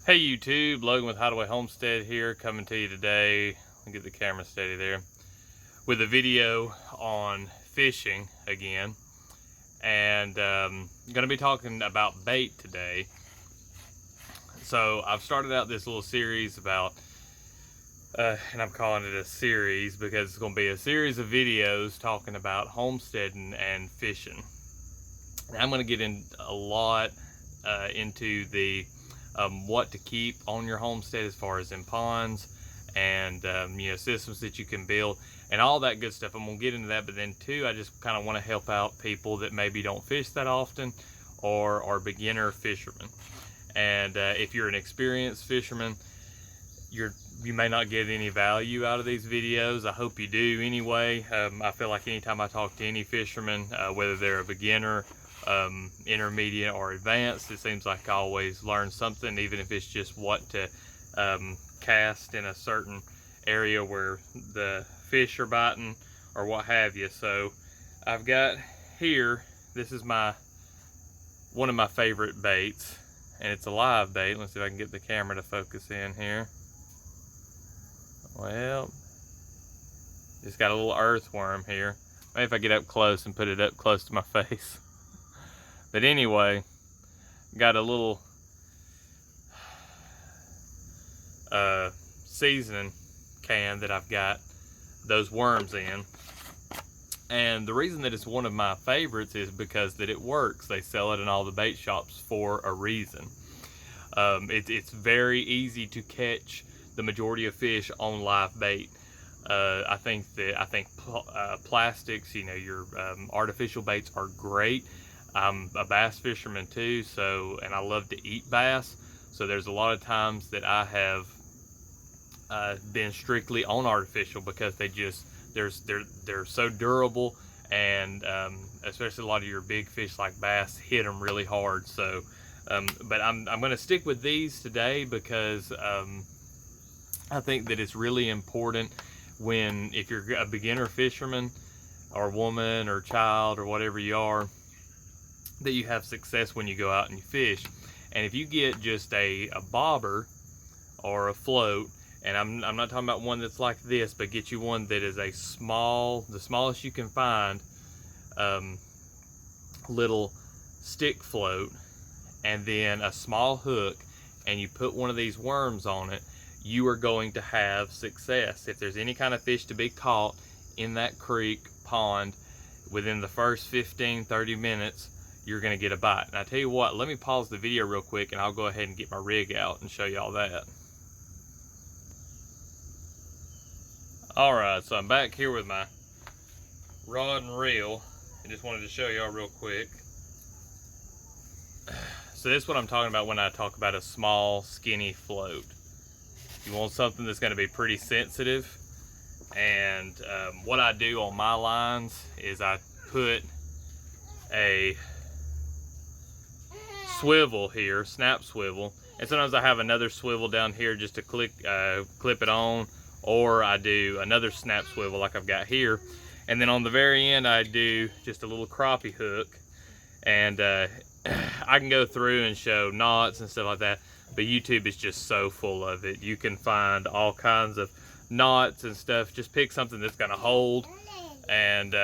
Hey YouTube, Logan with Hideaway Homestead here, coming to you today. I'll get the camera steady there. With a video on fishing again. And I'm going to be talking about bait today. So I've started out this little series about, and I'm calling it a series because it's going to be a series of videos talking about homesteading and fishing. And I'm going to get in a lot into the what to keep on your homestead as far as in ponds and systems that you can build and all that good stuff. I'm gonna get into that, but then too, I just kind of want to help out people that maybe don't fish that often or are beginner fishermen. And if you're an experienced fisherman, you may not get any value out of these videos. I hope you do anyway. I feel like anytime I talk to any fisherman, whether they're a beginner, intermediate, or advanced, it seems like I always learn something, even if it's just what to cast in a certain area where the fish are biting or what have you. So I've got here, this is one of my favorite baits, and it's a live bait. Let's see if I can get the camera to focus in here. Well, it's got a little earthworm here. Maybe if I get up close and put it up close to my face. But anyway, got a little seasoning can that I've got those worms in. And the reason that it's one of my favorites is because that it works. They sell it in all the bait shops for a reason. It's very easy to catch the majority of fish on live bait. I think plastics, your artificial baits are great. I'm a bass fisherman too, and I love to eat bass. So there's a lot of times that I have been strictly on artificial because they're so durable, and especially a lot of your big fish like bass hit them really hard. So, but I'm going to stick with these today because I think that it's really important if you're a beginner fisherman or woman or child or whatever you are, that you have success when you go out and you fish. And if you get just a bobber or a float, and I'm not talking about one that's like this, but get you one that is the smallest you can find, little stick float, and then a small hook, and you put one of these worms on it, you are going to have success. If there's any kind of fish to be caught in that creek, pond, within the first 15-30 minutes, you're going to get a bite. And I tell you what, let me pause the video real quick and I'll go ahead and get my rig out and show you all that. Alright, so I'm back here with my rod and reel. I just wanted to show y'all real quick. So this is what I'm talking about when I talk about a small, skinny float. You want something that's going to be pretty sensitive. And what I do on my lines is I put a swivel here, snap swivel, and sometimes I have another swivel down here just to clip it on, or I do another snap swivel like I've got here, and then on the very end I do just a little crappie hook. And I can go through and show knots and stuff like that, but YouTube is just so full of it. You can find all kinds of knots and stuff. Just pick something that's going to hold and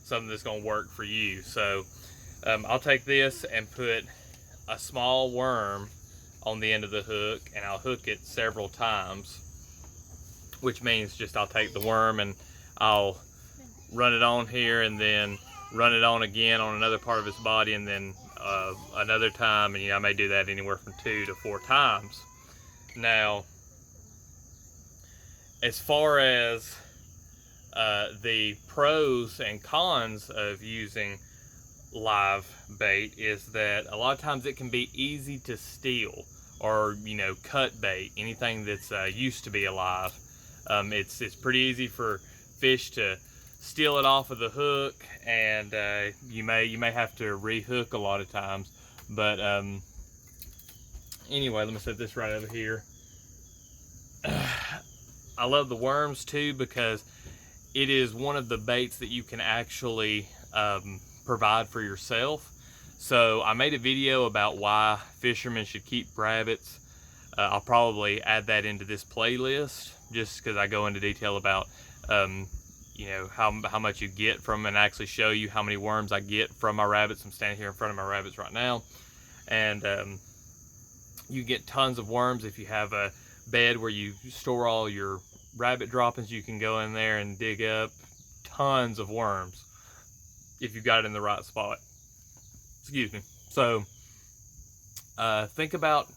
something that's going to work for you. So I'll take this and put a small worm on the end of the hook, and I'll hook it several times, which means just I'll take the worm and I'll run it on here and then run it on again on another part of its body, and then another time, and I may do that anywhere from 2 to 4 times. Now, as far as the pros and cons of using live bait is that a lot of times it can be easy to steal or cut bait, anything that's used to be alive. It's pretty easy for fish to steal it off of the hook, and you may have to rehook a lot of times. But anyway, let me set this right over here. I love the worms too because it is one of the baits that you can actually provide for yourself. So I made a video about why fishermen should keep rabbits. I'll probably add that into this playlist just because I go into detail about you know, how much you get from, and actually show you how many worms I get from my rabbits. I'm standing here in front of my rabbits right now, and you get tons of worms. If you have a bed where you store all your rabbit droppings, you can go in there and dig up tons of worms if you've got it in the right spot. Excuse me. So think about,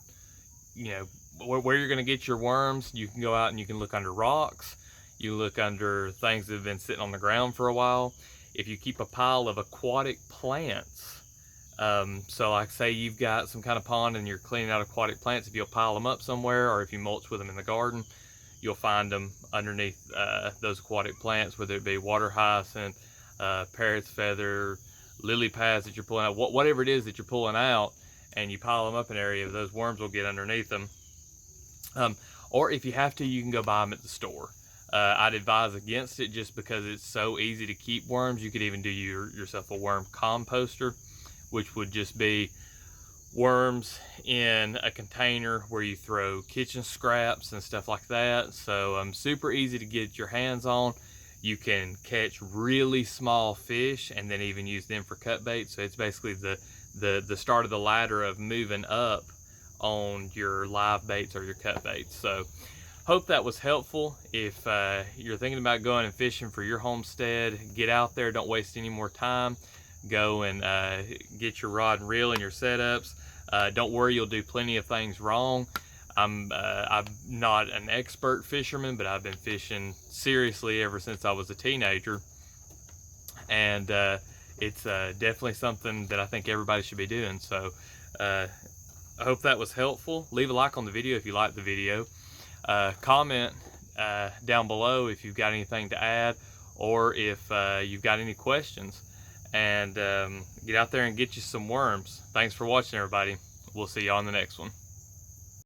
you know, where you're going to get your worms. You can go out and you can look under rocks. You look under things that have been sitting on the ground for a while. If you keep a pile of aquatic plants, so like say you've got some kind of pond and you're cleaning out aquatic plants, if you'll pile them up somewhere, or if you mulch with them in the garden, you'll find them underneath those aquatic plants, whether it be water hyacinth, parrot's feather, lily pads that you're pulling out, whatever it is that you're pulling out, and you pile them up in an area, those worms will get underneath them. Or if you have to, you can go buy them at the store. I'd advise against it just because it's so easy to keep worms. You could even do yourself a worm composter, which would just be worms in a container where you throw kitchen scraps and stuff like that. So super easy to get your hands on. You can catch really small fish and then even use them for cut bait. So it's basically the start of the ladder of moving up on your live baits or your cut baits. So hope that was helpful. If you're thinking about going and fishing for your homestead, get out there. Don't waste any more time. Go and get your rod and reel and your setups. Don't worry, you'll do plenty of things wrong. I'm not an expert fisherman, but I've been fishing seriously ever since I was a teenager. And it's definitely something that I think everybody should be doing. So I hope that was helpful. Leave a like on the video if you liked the video. Comment down below if you've got anything to add, or if you've got any questions. And get out there and get you some worms. Thanks for watching, everybody. We'll see you on the next one.